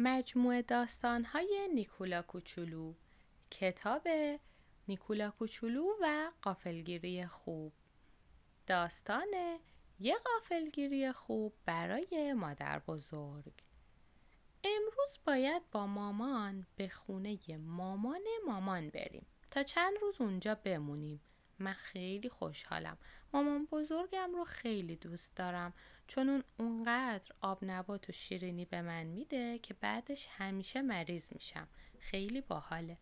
مجموعه داستان‌های نیکولا کوچولو، کتاب نیکولا کوچولو و غافلگیری خوب. داستان یه غافلگیری خوب برای مادر بزرگ. امروز باید با مامان به خونه مامان بریم تا چند روز اونجا بمونیم. من خیلی خوشحالم. مامان بزرگم رو خیلی دوست دارم چون اون اونقدر آب نبات و شیرینی به من میده که بعدش همیشه مریض میشم. خیلی باحاله.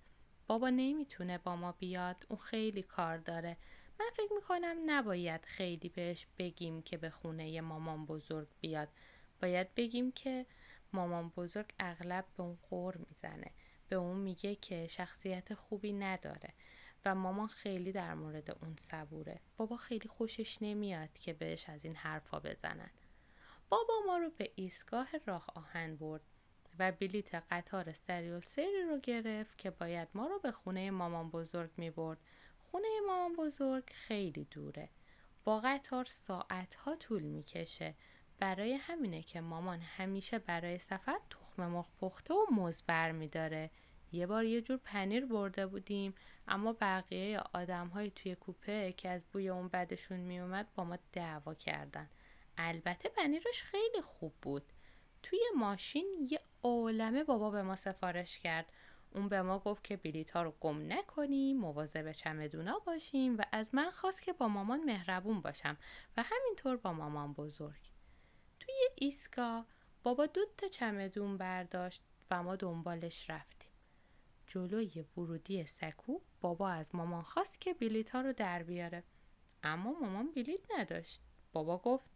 بابا نمیتونه با ما بیاد، اون خیلی کار داره. من فکر میکنم نباید خیلی بهش بگیم که به خونه مامان بزرگ بیاد. باید بگیم که مامان بزرگ اغلب به اون غر میزنه، به اون میگه که شخصیت خوبی نداره و مامان خیلی در مورد اون صبوره. بابا خیلی خوشش نمیاد که بهش از این حرفا بزنن. بابا ما رو به ایستگاه راه آهن برد و بلیت قطار سریالسری رو گرفت که باید ما رو به خونه مامان بزرگ میبرد. خونه مامان بزرگ خیلی دوره. با قطار ساعتها طول میکشه. برای همینه که مامان همیشه برای سفر تخم مرغ پخته و موز برمیداره. یه بار یه جور پنیر برده بودیم، اما بقیه آدم‌های توی کوپه که از بوی اون بدشون میومد با ما دعوا کردن. البته پنیرش خیلی خوب بود. توی ماشین یه عالمه بابا به ما سفارش کرد. اون به ما گفت که بلیط‌ها رو گم نکنیم، مواظب چمدونا باشیم و از من خواست که با مامان مهربون باشم و همینطور با مامان بزرگ. توی ایستگاه بابا 2 چمدون برداشت و ما دنبالش رفتیم. جلوی ورودی سکو بابا از مامان خواست که بلیط‌ها رو در بیاره، اما مامان بلیط نداشت. بابا گفت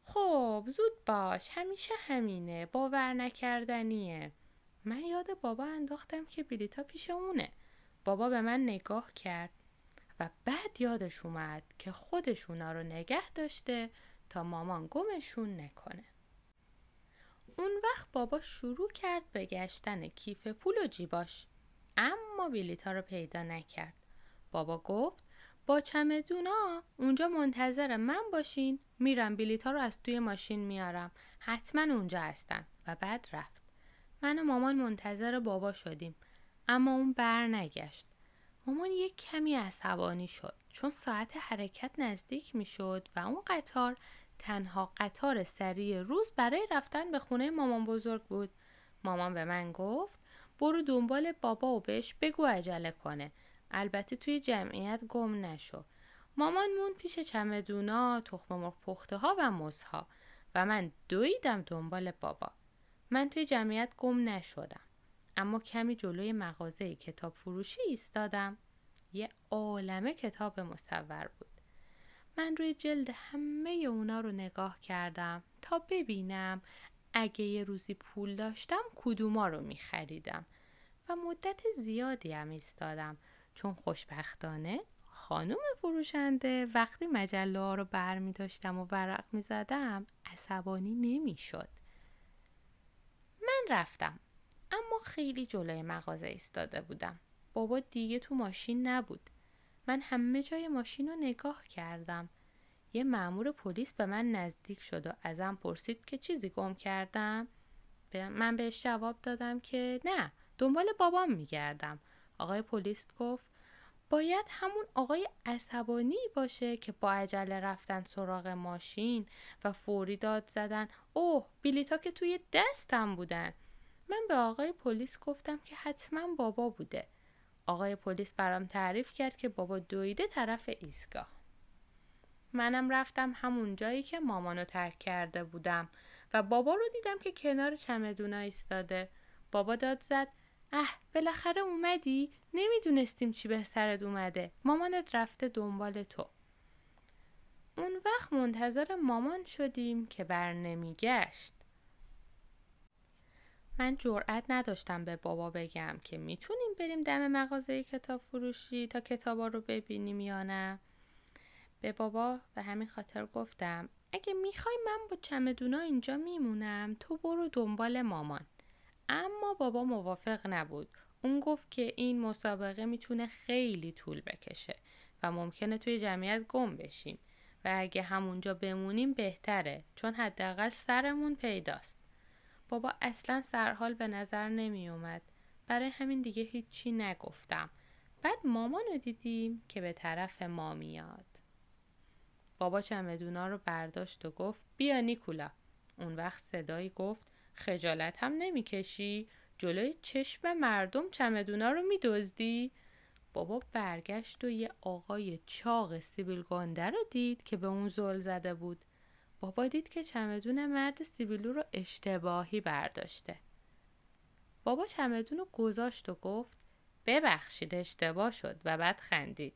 خب زود باش، همیشه همینه، باور نکردنیه. من یاد بابا انداختم که بلیط‌ها پیش اونه. بابا به من نگاه کرد و بعد یادش اومد که خودشونا رو نگه داشته تا مامان گمشون نکنه. اون وقت بابا شروع کرد به گشتن کیف پول و جیباش، اما بلیط‌ها رو پیدا نکرد. بابا گفت با چمدونا اونجا منتظر من باشین، میرم بلیط‌ها رو از توی ماشین میارم، حتما اونجا هستن. و بعد رفت. من و مامان منتظر بابا شدیم، اما اون بر نگشت. مامان یک کمی عصبانی شد چون ساعت حرکت نزدیک میشد و اون قطار تنها قطار سریع روز برای رفتن به خونه مامان بزرگ بود. مامان به من گفت برو دنبال بابا و بهش بگو عجله کنه. البته توی جمعیت گم نشو. مامان مون پیش چمدونا، تخم مرغ پخته ها و موزها و من دویدم دنبال بابا. من توی جمعیت گم نشدم، اما کمی جلوی مغازه کتاب فروشی ایستادم. یه عالمه کتاب مصور بود. من روی جلد همه اونا رو نگاه کردم تا ببینم اگه یه روزی پول داشتم کدوما رو میخریدم و مدت زیادی هم ایستادم چون خوشبختانه خانم فروشنده وقتی مجله ها رو بر می داشتم و ورق می زدم عصبانی نمی شد. من رفتم، اما خیلی جلوی مغازه ایستاده بودم. بابا دیگه تو ماشین نبود. من همه جای ماشین رو نگاه کردم. یه مأمور پلیس به من نزدیک شد و ازم پرسید که چیزی گم کردم. من بهش جواب دادم که نه، دنبال بابام میگردم. آقای پلیس گفت باید همون آقای عصبانی باشه که با عجله رفتن سراغ ماشین و فوری داد زدن اوه بلیطا که توی دستم بودن. من به آقای پلیس گفتم که حتما بابا بوده. آقای پلیس برام تعریف کرد که بابا دویده طرف ایستگاه. منم رفتم همون جایی که مامانو ترک کرده بودم و بابا رو دیدم که کنار چمدونا ایستاده. بابا داد زد بالاخره اومدی؟ نمیدونستیم چی به سرت اومده. مامانت رفته دنبال تو. اون وقت منتظر مامان شدیم که بر نمیگشت. من جرئت نداشتم به بابا بگم که میتونیم بریم دم مغازه کتاب فروشی تا کتابا رو ببینیم یا نه. به بابا به همین خاطر گفتم اگه میخوای من با چمدونا اینجا میمونم، تو برو دنبال مامان. اما بابا موافق نبود. اون گفت که این مسابقه میتونه خیلی طول بکشه و ممکنه توی جمعیت گم بشیم و اگه همونجا بمونیم بهتره چون حداقل سرمون پیداست. بابا اصلا سرحال به نظر نمی اومد. برای همین دیگه هیچی نگفتم. بعد مامانو دیدیم که به طرف ما میاد. بابا چمدونا رو برداشت و گفت بیا نیکولا. اون وقت صدایی گفت خجالت هم نمی کشی؟ جلوی چشم مردم چمدونا رو می دزدی؟ بابا برگشت و یه آقای چاق سیبیل گنده رو دید که به اون زل زده بود. بابا دید که چمدون مرد سیبیلو رو اشتباهی برداشته. بابا چمدون رو گذاشت و گفت ببخشید اشتباه شد و بعد خندید.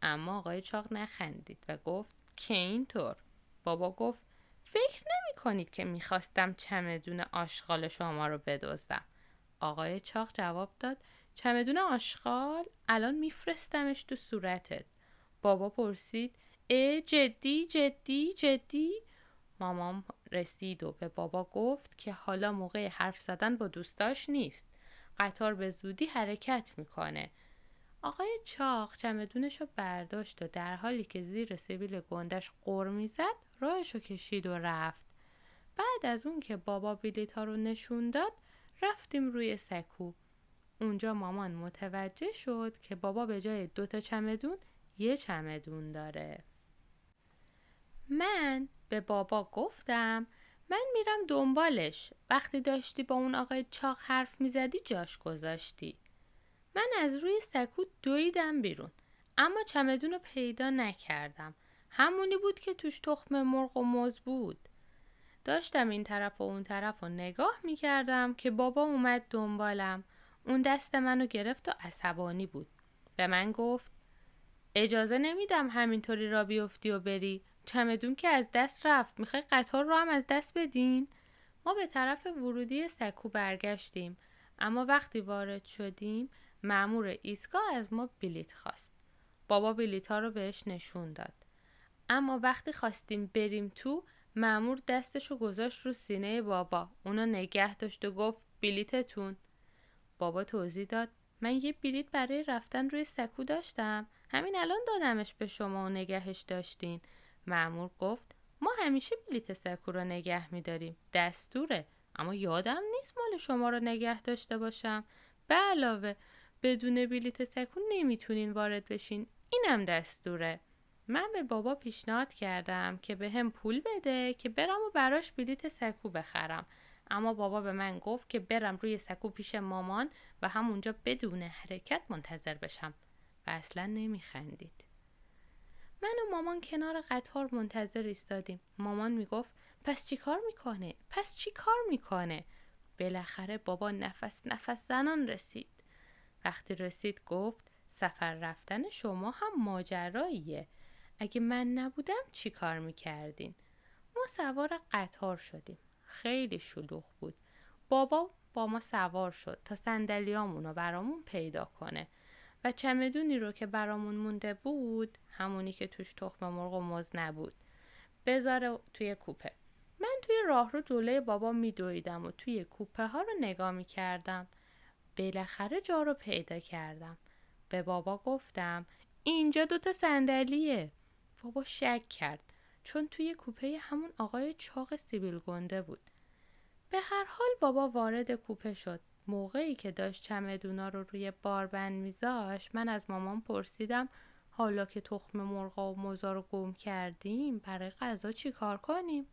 اما آقای چاق نخندید و گفت که اینطور؟ بابا گفت فکر نمی کنید که میخواستم چمدون آشغال شما رو بدزدم. آقای چاق جواب داد چمدون آشغال؟ الان میفرستمش تو صورتت. بابا پرسید جدی جدی جدی؟ مامان رسید و به بابا گفت که حالا موقع حرف زدن با دوستاش نیست. قطار به زودی حرکت میکنه. آقای چاق چمدونشو برداشت و در حالی که زیر سبیل گندش غر میزد راهشو کشید و رفت. بعد از اون که بابا بلیطا رو نشون داد رفتیم روی سکو. اونجا مامان متوجه شد که بابا به جای 2 چمدون 1 چمدون داره. من به بابا گفتم من میرم دنبالش. وقتی داشتی با اون آقای چاق حرف میزدی جاش گذاشتی. من از روی سکو دویدم بیرون اما چمدون رو پیدا نکردم. همونی بود که توش تخم مرغ و موز بود. داشتم این طرف و اون طرف رو نگاه میکردم که بابا اومد دنبالم. اون دست منو گرفت و عصبانی بود. به من گفت اجازه نمیدم همینطوری را بیفتی و بری. چمدون که از دست رفت. میخوای قطار رو هم از دست بدین؟ ما به طرف ورودی سکو برگشتیم. اما وقتی وارد شدیم مأمور ایستگاه از ما بلیط خواست. بابا بلیط‌ها رو بهش نشون داد. اما وقتی خواستیم بریم تو مأمور دستشو گذاشت رو سینه بابا. اونو نگه داشت و گفت بلیطتون. بابا توضیح داد من یه بلیط برای رفتن روی سکو داشتم. همین الان دادمش به شما و نگهش داشتین. مأمور گفت ما همیشه بلیط سکو رو نگه می‌داریم. دستوره. اما یادم نیست مال شما رو نگه داشته باشم. به علاوه بدون بلیط سکو نمیتونین وارد بشین. اینم دستوره. من به بابا پیشنهاد کردم که به هم پول بده که برم و براش بلیط سکو بخرم. اما بابا به من گفت که برم روی سکو پیش مامان و همونجا بدون حرکت منتظر بشم و اصلا نمیخندید. من و مامان کنار قطار منتظر ایستادیم. مامان میگفت پس چی کار میکنه؟ بالاخره بابا نفس زنان رسید. وقتی رسید گفت سفر رفتن شما هم ماجراییه. اگه من نبودم چی کار میکردین؟ ما سوار قطار شدیم. خیلی شلوغ بود. بابا با ما سوار شد تا صندلیامونو برامون پیدا کنه و چمدونی رو که برامون مونده بود، همونی که توش تخم مرغ و موز نبود، بذاره توی کوپه. من توی راهرو جلوی بابا میدویدم و توی کوپه ها رو نگاه میکردم. بالاخره جا رو پیدا کردم. به بابا گفتم اینجا 2 صندلیه. بابا شک کرد چون توی کوپه همون آقای چاق سیبیل گنده بود. به هر حال بابا وارد کوپه شد. موقعی که داشت چمدونا رو روی باربند میذاشت من از مامان پرسیدم حالا که تخم مرغا و موزا رو گم کردیم برای غذا چی کار کنیم؟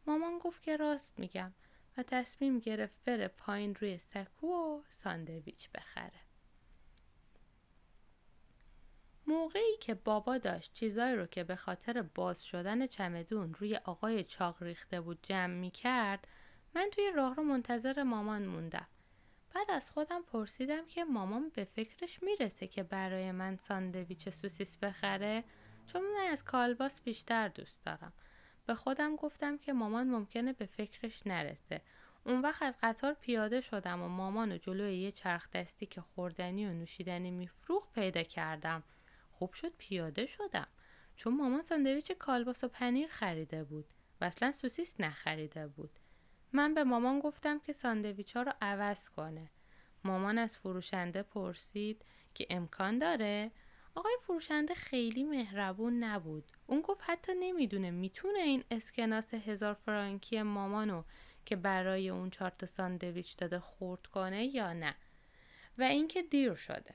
مامان گفت که راست میگم و تصمیم گرفت بره پایین روی سکو و ساندویچ بخره. موقعی که بابا داشت چیزایی رو که به خاطر باز شدن چمدون روی آقای چاق ریخته بود جمع میکرد من توی راه رو منتظر مامان موندم. بعد از خودم پرسیدم که مامان به فکرش میرسه که برای من ساندویچ سوسیس بخره چون من از کالباس بیشتر دوست دارم. به خودم گفتم که مامان ممکنه به فکرش نرسه. اون وقت از قطار پیاده شدم و مامانو جلوی یه چرخ دستی که خوردنی و نوشیدنی میفروخت پیدا کردم. خوب شد پیاده شدم چون مامان ساندویچ کالباس و پنیر خریده بود و اصلا سوسیس نخریده بود. من به مامان گفتم که ساندویچ‌ها رو عوض کنه. مامان از فروشنده پرسید که امکان داره؟ آقای فروشنده خیلی مهربون نبود. اون گفت حتی نمیدونه میتونه این اسکناس 1000 فرانکی مامانو که برای اون 4 تا ساندویچ داده خورد کنه یا نه. و اینکه دیر شده.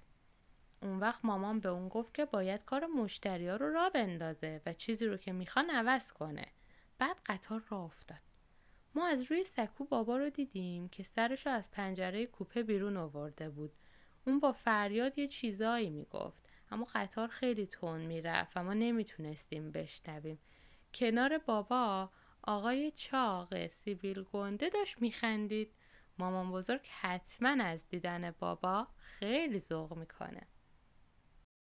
اون وقت مامان به اون گفت که باید کار مشتریا رو راه بندازه و چیزی رو که میخوان عوض کنه. بعد قطار راه افتاد. ما از روی سکو بابا رو دیدیم که سرشو از پنجره کوپه بیرون آورده بود. اون با فریاد یه چیزایی میگفت، اما قطار خیلی تند میرفت و ما نمیتونستیم بشنویم. کنار بابا آقای چاق سیبیل گنده داشت میخندید. مامان بزرگ حتما از دیدن بابا خیلی ذوق میکنه.